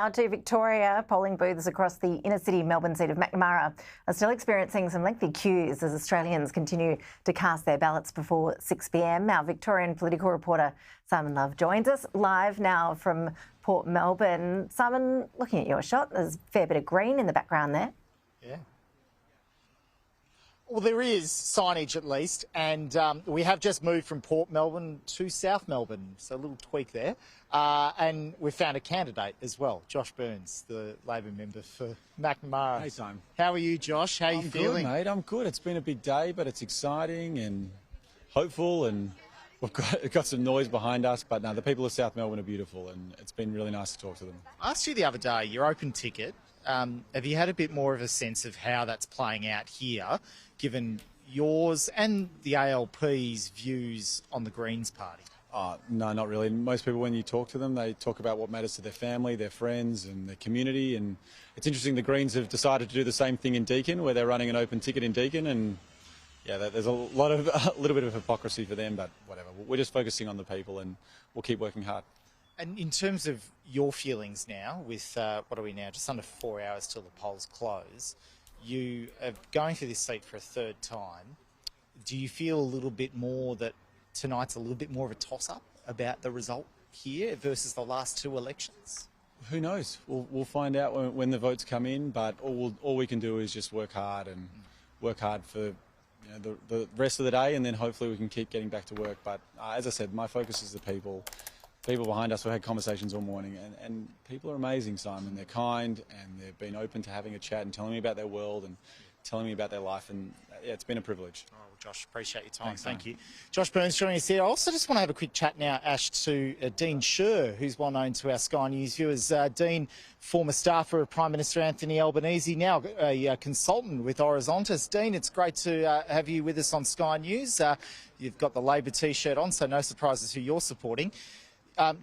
Now to Victoria, polling booths across the inner city Melbourne seat of Macnamara are still experiencing some lengthy queues as Australians continue to cast their ballots before 6 p.m. Our Victorian political reporter Simon Love joins us live now from Port Melbourne. Simon, looking at your shot, there's a fair bit of green in the background there. Yeah. Well, there is signage at least, and we have just moved from Port Melbourne to South Melbourne, so a little tweak there. And we found a candidate as well, Josh Burns, the Labor member for Macnamara. Hey, Simon. How are you, Josh? How are you feeling? I'm good, mate. I'm good. It's been a big day, but it's exciting and hopeful, and we've got some noise behind us. But no, the people of South Melbourne are beautiful, and it's been really nice to talk to them. I asked you the other day, your open ticket. Have you had a bit more of a sense of how that's playing out here, given yours and the ALP's views on the Greens party? No, not really. Most people, when you talk to them, they talk about what matters to their family, their friends and their community. And it's interesting, the Greens have decided to do the same thing in Deakin, where they're running an open ticket in Deakin. And yeah, there's a little bit of hypocrisy for them, but whatever. We're just focusing on the people, and we'll keep working hard. And in terms of your feelings now, with, what are we now, just under 4 hours till the polls close, you are going for this seat for a third time. Do you feel a little bit more that tonight's a little bit more of a toss-up about the result here versus the last two elections? Who knows? We'll find out when the votes come in, but all we can do is just work hard and work hard for the rest of the day, and then hopefully we can keep getting back to work. But as I said, my focus is the people. People behind us, we've had conversations all morning, and people are amazing, Simon. They're kind, and they've been open to having a chat and telling me about their world and telling me about their life, and yeah, it's been a privilege. Oh, well, Josh, appreciate your time. Thanks, Thank you. Josh Burns joining us here. I also just want to have a quick chat now, Ash, to Dean Scher, who's well known to our Sky News viewers. Dean, former staffer of Prime Minister Anthony Albanese, now a consultant with Horizontis. Dean, it's great to have you with us on Sky News. You've got the Labor T-shirt on, so no surprises who you're supporting.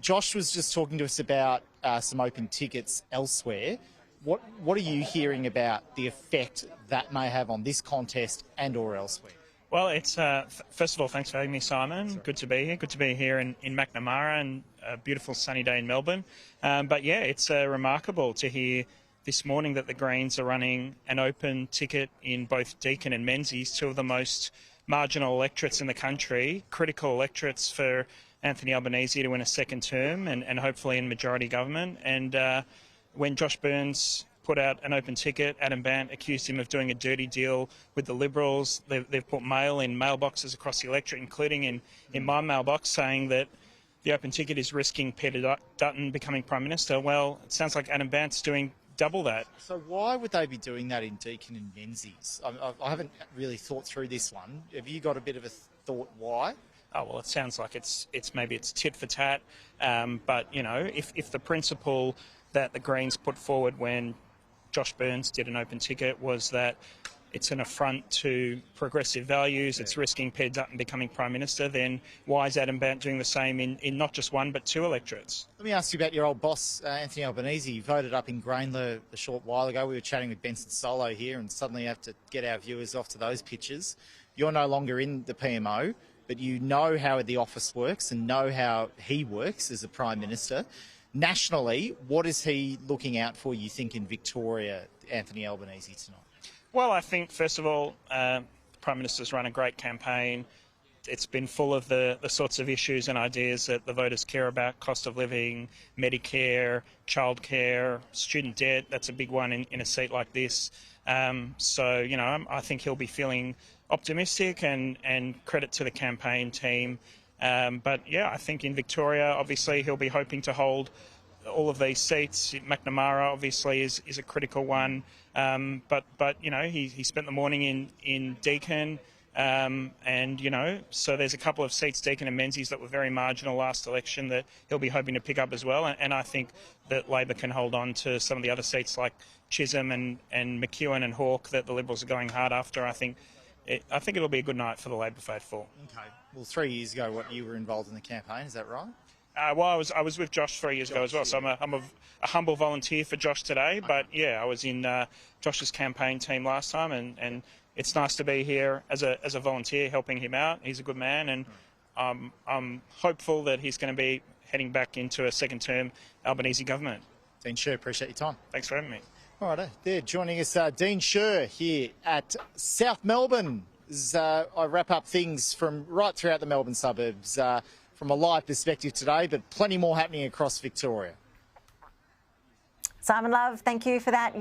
Josh was just talking to us about some open tickets elsewhere. What are you hearing about the effect that may have on this contest and or elsewhere? Well, it's first of all, thanks for having me, Simon. Good to be here. Good to be here in Macnamara, and a beautiful sunny day in Melbourne. But yeah, it's remarkable to hear this morning that the Greens are running an open ticket in both Deakin and Menzies, two of the most marginal electorates in the country, critical electorates for Anthony Albanese to win a second term and hopefully in majority government. And when Josh Burns put out an open ticket, Adam Bandt accused him of doing a dirty deal with the Liberals. They've put mail in mailboxes across the electorate, including in my mailbox, saying that the open ticket is risking Peter Dutton becoming Prime Minister. Well, it sounds like Adam Bandt's doing double that. So why would they be doing that in Deakin and Menzies? I haven't really thought through this one. Have you got a bit of a thought why? Oh, well, it sounds like it's maybe tit for tat. But, you know, if the principle that the Greens put forward when Josh Burns did an open ticket was that it's an affront to progressive values, it's risking Peter Dutton becoming Prime Minister, then why is Adam Bandt doing the same in not just one but two electorates? Let me ask you about your old boss, Anthony Albanese. He voted up in Grainler a short while ago. We were chatting with Benson Solo here, and suddenly have to get our viewers off to those pictures. You're no longer in the PMO, but you know how the office works and know how he works as a Prime Minister. Nationally, what is he looking out for, you think, in Victoria, Anthony Albanese, tonight? Well, I think, first of all, the Prime Minister's run a great campaign. It's been full of the sorts of issues and ideas that the voters care about: cost of living, Medicare, childcare, student debt. That's a big one in a seat like this. So, you know, I think he'll be feeling optimistic, and credit to the campaign team. But yeah, I think in Victoria, obviously, he'll be hoping to hold all of these seats. Macnamara obviously is a critical one. But you know, he spent the morning in Deakin. And, you know, so there's a couple of seats, Deakin and Menzies, that were very marginal last election that he'll be hoping to pick up as well. And I think that Labor can hold on to some of the other seats like Chisholm and McEwen and Hawke that the Liberals are going hard after. I think it'll be a good night for the Labor faithful. Okay. Well, 3 years ago, you were involved in the campaign, is that right? Well, I was with Josh 3 years ago as well, so I'm a humble volunteer for Josh today. But yeah, I was in Josh's campaign team last time, and it's nice to be here as a volunteer helping him out. He's a good man, and I'm hopeful that he's going to be heading back into a second term Albanese government. Dean Sher, appreciate your time. Thanks for having me. All right, there joining us, Dean Sher here at South Melbourne. As I wrap up things from right throughout the Melbourne suburbs from a live perspective today, but plenty more happening across Victoria. Simon Love, thank you for that.